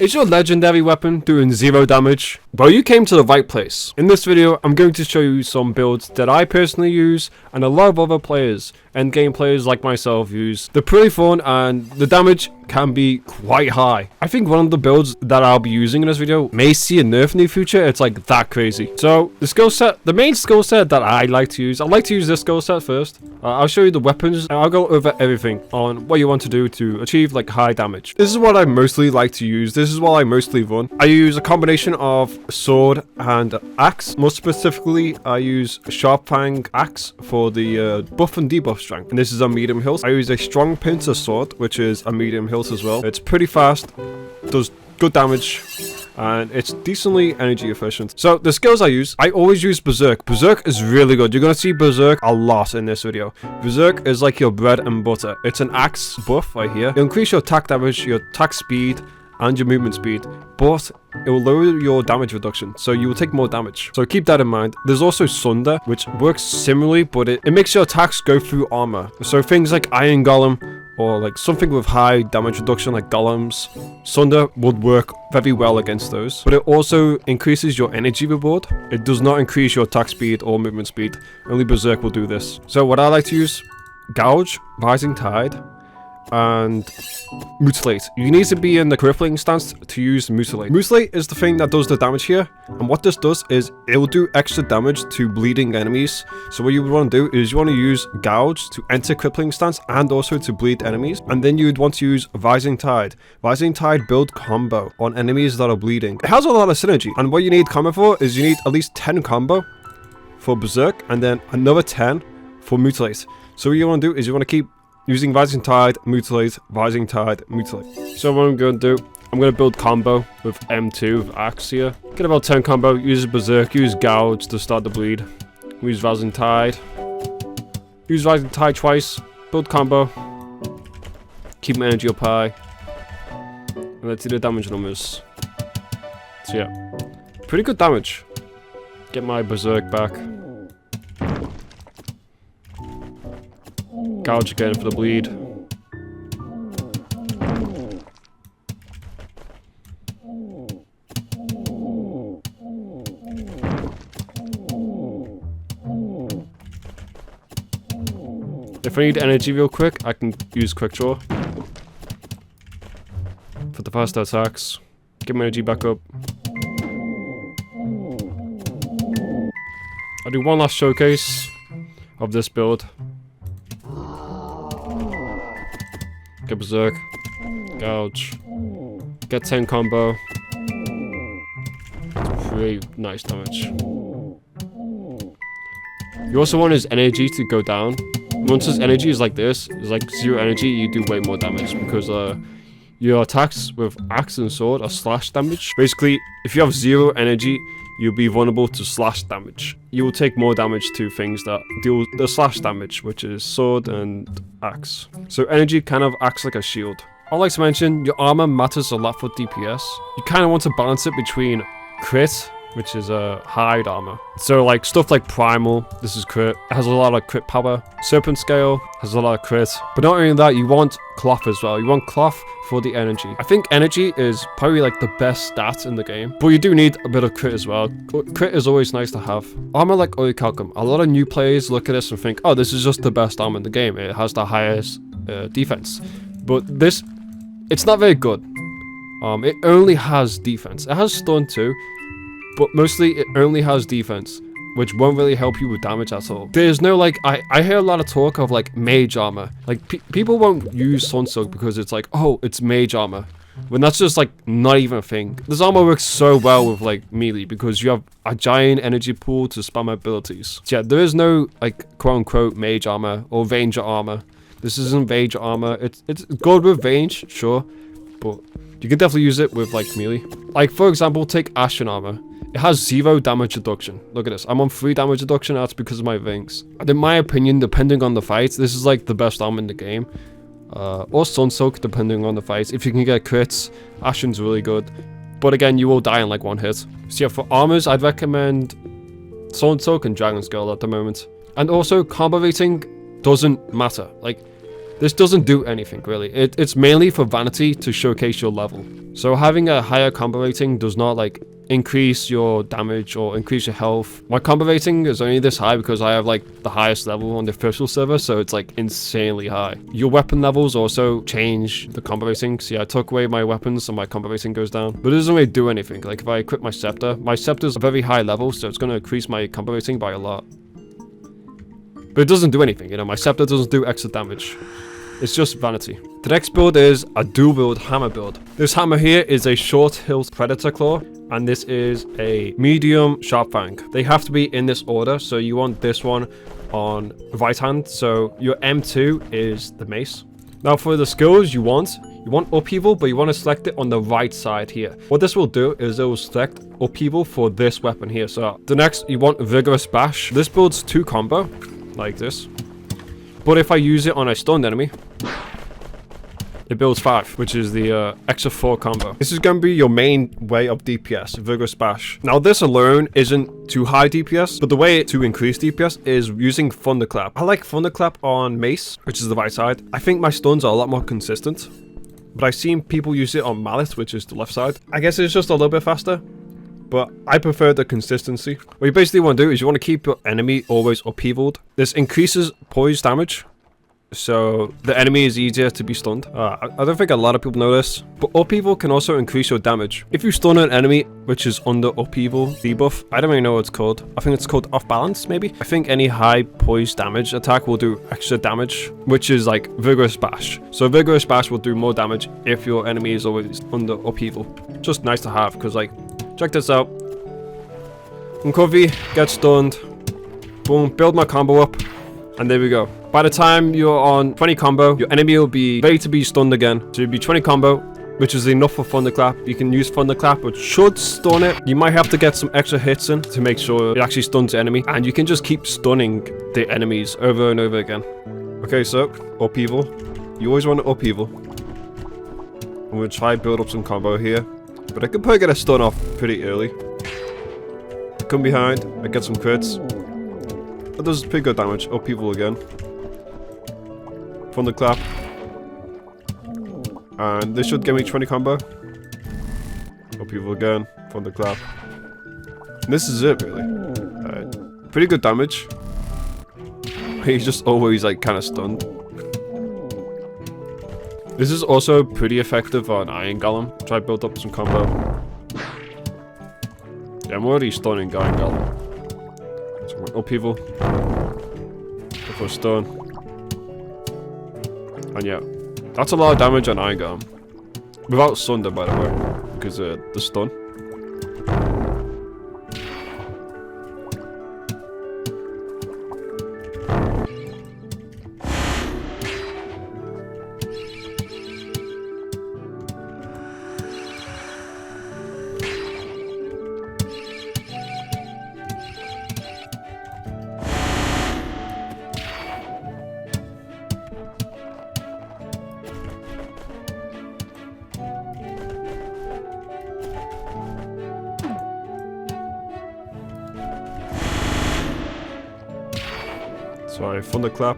Is your legendary weapon doing 0 damage? Well, you came to the right place. In this video, I'm going to show you some builds that I personally use and a lot of other players, endgame players like myself, use. They're pretty fun and the damage can be quite high. I think one of the builds that I'll be using in this video may see a nerf in the future. It's like that crazy. So the main skill set that I like to use, I like to use this skill set first. I'll show you the weapons and I'll go over everything on what you want to do to achieve like high damage. This is what I mostly like to use. This is what I mostly run. I use a combination of sword and axe. More specifically, I use sharp fang axe for the buff and debuff strength. And this is a medium hilt. I use a strong pincer sword, which is a medium hilt as well. It's pretty fast, does good damage, and it's decently energy efficient. So the skills I use, I always use Berserk. Berserk is really good. You're gonna see Berserk a lot in this video. Berserk is like your bread and butter. It's an axe buff right here. It'll increase your attack damage, your attack speed, and your movement speed, but it will lower your damage reduction, so you will take more damage. So keep that in mind. There's also Sunder, which works similarly, but it makes your attacks go through armor. So things like Iron Golem, or like something with high damage reduction like golems, Sunder would work very well against those. But it also increases your energy reward. It does not increase your attack speed or movement speed. Only Berserk will do this. So what I like to use, Gouge, Rising Tide, and Mutilate. You need to be in the crippling stance to use Mutilate. Mutilate is the thing that does the damage here, and what this does is it will do extra damage to bleeding enemies. So what you would want to do is you want to use Gouge to enter crippling stance and also to bleed enemies, and then you would want to use Rising Tide. Rising Tide build combo on enemies that are bleeding. It has a lot of synergy, and what you need combo for is you need at least 10 combo for Berserk and then another 10 for Mutilate. So what you want to do is you want to keep using Rising Tide, Mutilate, Rising Tide, Mutilate. So what I'm going to do, I'm going to build combo with M2 with Axe here. Get about 10 combo, use Berserk, use Gouge to start the bleed. Use Rising Tide. Use Rising Tide twice, build combo. Keep my energy up high. And let's see the damage numbers. So yeah, pretty good damage. Get my Berserk back. Gouge again for the bleed. If I need energy real quick, I can use quick draw for the faster attacks. Get my energy back up. I'll do one last showcase of this build. Get Berserk, Gouge, get 10 combo, pretty nice damage. You also want his energy to go down. Once his energy is like this, it's like 0 energy, you do way more damage because your attacks with axe and sword are slash damage. Basically, if you have 0 energy, you'll be vulnerable to slash damage. You will take more damage to things that deal the slash damage, which is sword and axe. So energy kind of acts like a shield. I'd like to mention, your armor matters a lot for DPS. You kind of want to balance it between crit, which is a hide armor. So like stuff like Primal, this is crit. It has a lot of crit power. Serpent Scale has a lot of crit. But not only that, you want Cloth as well. You want Cloth for the energy. I think energy is probably like the best stat in the game. But you do need a bit of crit as well. Crit is always nice to have. Armor like Orichalcum. A lot of new players look at this and think, oh, this is just the best armor in the game. It has the highest defense. But this, it's not very good. It only has defense. It has stun too. But mostly it only has defense, which won't really help you with damage at all. There's no like, I hear a lot of talk of like mage armor. Like people won't use Sunsoak because it's like, oh, it's mage armor. When that's just like not even a thing. This armor works so well with like melee because you have a giant energy pool to spam abilities. So yeah, there is no like quote unquote mage armor or ranger armor. This isn't ranger armor. It's good with range, sure, but you can definitely use it with like melee. Like for example, take Ashen armor. It has 0 damage reduction. Look at this. I'm on 3 damage reduction. That's because of my rings. And in my opinion, depending on the fight, this is like the best armor in the game. Or Sunsoak, depending on the fight. If you can get crits, Ashen's really good. But again, you will die in like 1 hit. So yeah, for armors, I'd recommend Sunsoak and Dragon Scale at the moment. And also, combo rating doesn't matter. Like, This doesn't do anything really. It's mainly for vanity to showcase your level. So having a higher combo rating does not like increase your damage or increase your health. My combo rating is only this high because I have like the highest level on the official server, so it's like insanely high. Your weapon levels also change the combo rating. See, I took away my weapons and my combo rating goes down, but it doesn't really do anything. Like if I equip my scepter is a very high level, so it's going to increase my combo rating by a lot. But it doesn't do anything, you know, my scepter doesn't do extra damage. It's just vanity. The next build is a dual wield hammer build. This hammer here is a short hilt predator claw, and this is a medium sharp fang. They have to be in this order, so you want this one on right hand, so your M2 is the mace. Now for the skills you want upheaval, but you want to select it on the right side here. What this will do is it will select upheaval for this weapon here. So the next, you want vigorous bash. This builds 2 combo, like this. But if I use it on a stunned enemy, it builds 5, which is the extra 4 combo. This is going to be your main way of DPS, Vigorous Bash. Now this alone isn't too high DPS, but the way to increase DPS is using thunderclap. I like thunderclap on mace, which is the right side. I think my stuns are a lot more consistent, but I've seen people use it on mallet, which is the left side. I guess it's just a little bit faster, but I prefer the consistency. What you basically want to do is you want to keep your enemy always upheavaled. This increases poise damage, so the enemy is easier to be stunned. I don't think a lot of people know this, but upheaval can also increase your damage. If you stun an enemy which is under upheaval debuff, I don't really know what it's called. I think it's called off balance, maybe. I think any high poise damage attack will do extra damage, which is like Vigorous Bash. So Vigorous Bash will do more damage if your enemy is always under upheaval. Just nice to have, because like, check this out. Uncover, get stunned, boom, build my combo up, and there we go. By the time you're on 20 combo, your enemy will be ready to be stunned again. So it'll be 20 combo, which is enough for thunderclap. You can use thunderclap, which should stun it. You might have to get some extra hits in to make sure it actually stuns the enemy, and you can just keep stunning the enemies over and over again. Okay, so upheaval. You always want to upheaval. I'm gonna try build up some combo here, but I could probably get a stun off pretty early. Come behind, I get some crits. That does pretty good damage. Upheaval again. Thunderclap. And this should give me 20 combo. Upheaval again. Thunderclap. And this is it, really. Pretty good damage. He's just always like kind of stunned. This is also pretty effective on Iron Golem. Try to build up some combo. Yeah, I'm already stunning Iron Golem. So upheaval. Go for a stun. And yeah, that's a lot of damage on Iron Golem. Without Sunder, by the way, because the stun. Sorry, thunderclap.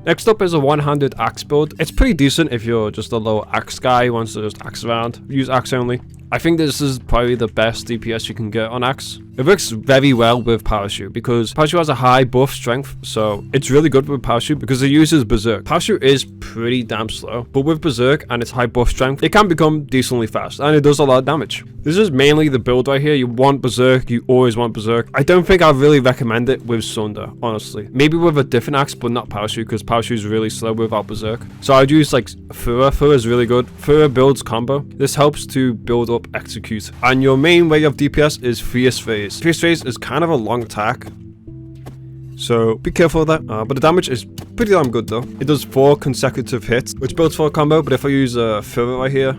Next up is a one-handed axe build. It's pretty decent if you're just a low axe guy who wants to just axe around. Use axe only. I think this is probably the best DPS you can get on axe. It works very well with Parashu because Parashu has a high buff strength, so it's really good with Parashu because it uses Berserk. Parashu is pretty damn slow, but with Berserk and its high buff strength, it can become decently fast, and it does a lot of damage. This is mainly the build right here. You want Berserk, you always want Berserk. I don't think I'd really recommend it with Sunder, honestly. Maybe with a different axe, but not Parashu, because Parashu is really slow without Berserk. So I'd use like Fura. Fura is really good. Fura builds combo. This helps to build up execute. And your main way of DPS is Fierce Phase. Fierce Phase is kind of a long attack, so be careful of that. But the damage is pretty damn good though. It does 4 consecutive hits, which builds 4 combo, but if I use a Fura right here,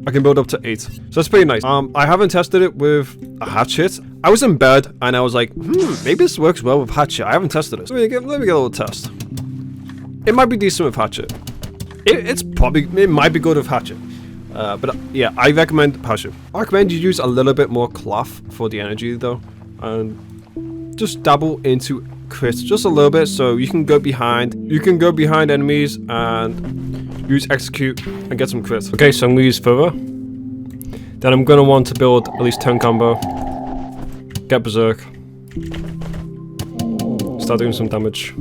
I can build up to 8. So that's pretty nice. I haven't tested it with a hatchet. I was in bed and I was like, maybe this works well with hatchet. I haven't tested it. So let me get a little test. It might be decent with hatchet. It might be good with hatchet. But yeah, I recommend Parashu. I recommend you use a little bit more cloth for the energy though, and just dabble into crits just a little bit, so you can go behind. You can go behind enemies and use execute and get some crits. Okay, so I'm gonna use Further. Then I'm gonna want to build at least 10 combo. Get Berserk. Start doing some damage.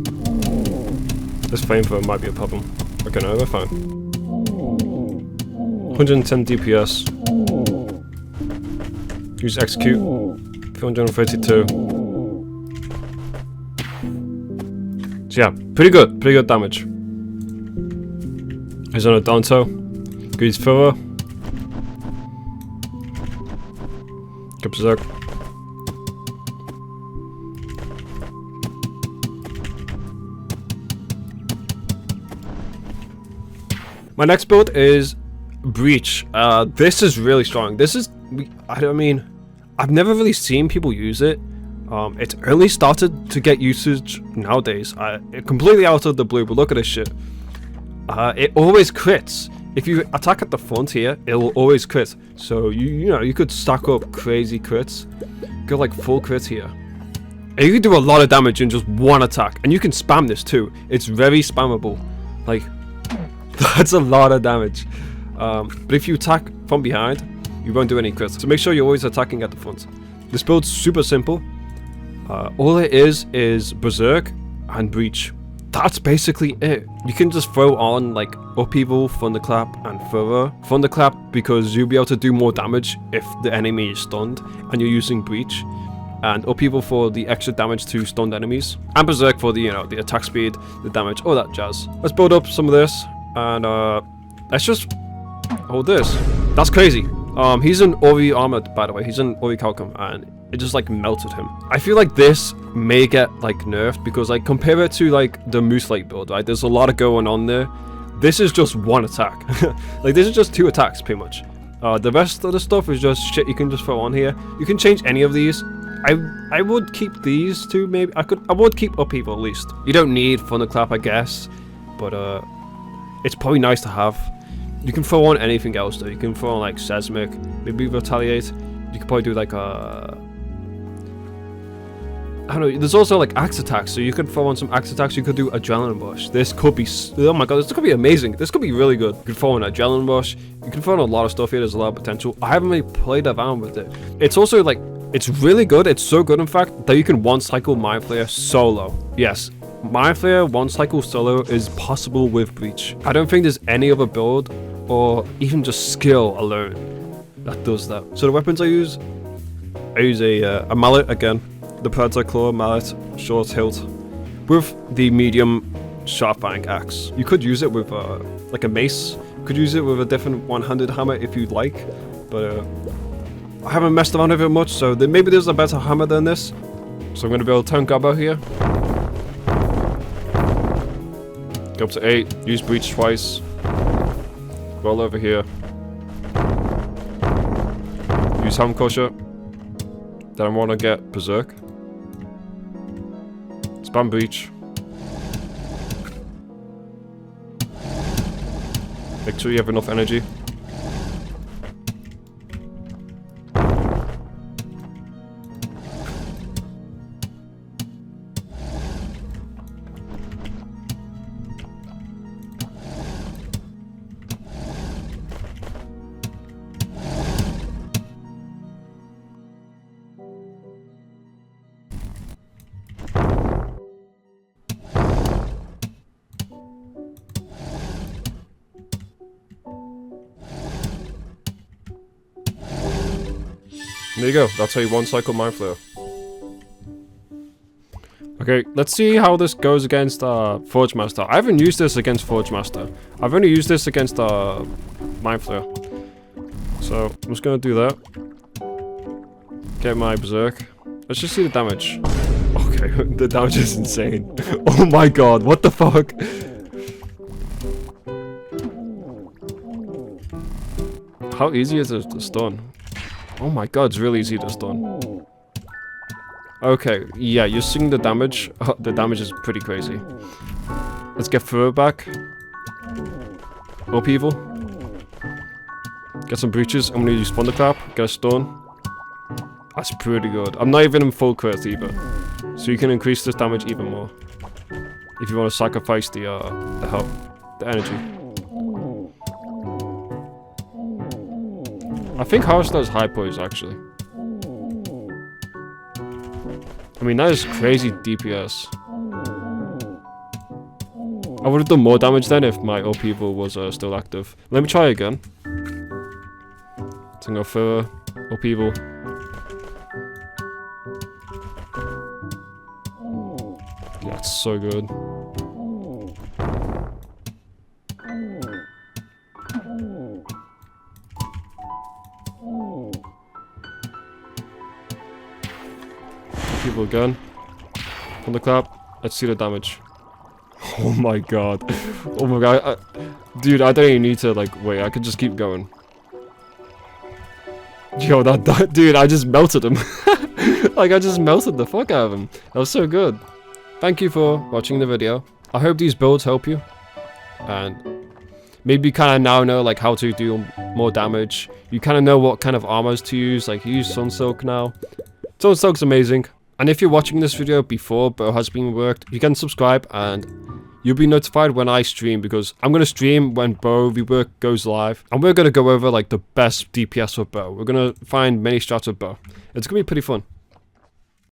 This flamethrower might be a problem. Okay, no, we're fine. 110 DPS. Use execute. 232. So yeah, pretty good damage. He's on a Danto. Use Further. Get Berserk. My next build is Breach. This is really strong. This is, I mean, I've never really seen people use it. It's only started to get usage nowadays. It completely out of the blue, but look at this shit. It always crits. If you attack at the front here, it will always crit. So you know, you could stack up crazy crits. Go like full crit here. And you can do a lot of damage in just one attack. And you can spam this too. It's very spammable. Like, that's a lot of damage. But if you attack from behind, you won't do any crits. So make sure you're always attacking at the front. This build's super simple. All it is Berserk and Breach. That's basically it. You can just throw on like Upheaval, Thunderclap, and Further. Thunderclap because you'll be able to do more damage if the enemy is stunned and you're using Breach. And Upheaval for the extra damage to stunned enemies. And Berserk for the, you know, the attack speed, the damage, all that jazz. Let's build up some of this. And let's just hold this. That's crazy. He's an Ori armored, by the way. He's an Ori Calcum, and it just like melted him. I feel like this may get like nerfed because like compare it to like the mutilate build, right? There's a lot of going on there. This is just one attack. Like this is just 2 attacks pretty much. The rest of the stuff is just shit you can just throw on here. You can change any of these. I would keep these 2 maybe. I would keep Upheaval at least. You don't need Thunderclap, I guess, but it's probably nice to have. You can throw on anything else though. You can throw on like Seismic, maybe Retaliate. You could probably do like I don't know, there's also like axe attacks, so you could throw on some axe attacks. You could do Adrenaline Rush. This could be, oh my god, this could be amazing. This could be really good. You could throw on Adrenaline Rush. You can throw on a lot of stuff here. There's a lot of potential. I haven't really played around with it. It's also like, it's really good. It's so good in fact that you can one cycle Mind Flayer solo. Yes, Mind Flayer one cycle solo is possible with Breach. I don't think there's any other build or even just skill alone that does that. So the weapons I use a mallet again. The Predator Claw mallet, short hilt, with the medium sharp fang axe. You could use it with like a mace. You could use it with a different one-handed hammer if you'd like, but I haven't messed around with it much, so maybe there's a better hammer than this. So I'm going to build 10 Gabba here. Go up to 8. Use Breach twice. Roll over here. Use Helm Crusher. Then I want to get Berserk. Spam Breach. Make sure you have enough energy. There you go, that's how you one cycle Mind Flayer. Okay, let's see how this goes against Forge Master. I haven't used this against Forge Master. I've only used this against Mind Flayer. So, I'm just gonna do that. Get my Berserk. Let's just see the damage. Okay, the damage is insane. Oh my god, what the fuck? How easy is it to stun? Oh my god, it's really easy to stun. Okay, yeah, you're seeing the damage. The damage is pretty crazy. Let's get Further back. Upheaval. Get some Breaches. I'm gonna use Thunderclap. Get a stun. That's pretty good. I'm not even in full crit either. So you can increase this damage even more. If you want to sacrifice the health, the energy. I think Harvester has high poise actually. I mean, that is crazy DPS. I would have done more damage then if my upheaval was still active. Let me try again. So go further. Upheaval. Yeah, it's so good. Upheaval again. Thunderclap. Let's see the damage. Oh my god. Oh my god. Dude, I don't even need to, like, wait. I could just keep going. Yo, that dude, I just melted him. Like, I just melted the fuck out of him. That was so good. Thank you for watching the video. I hope these builds help you. And maybe you kind of now know, like, how to do more damage. You kind of know what kind of armors to use. Like, you use Sunsilk now. Sunsilk's amazing. And if you're watching this video before bow has been worked, you can subscribe and you'll be notified when I stream, because I'm going to stream when bow rework goes live. And we're going to go over like the best DPS with bow. We're going to find many strats with bow. It's going to be pretty fun.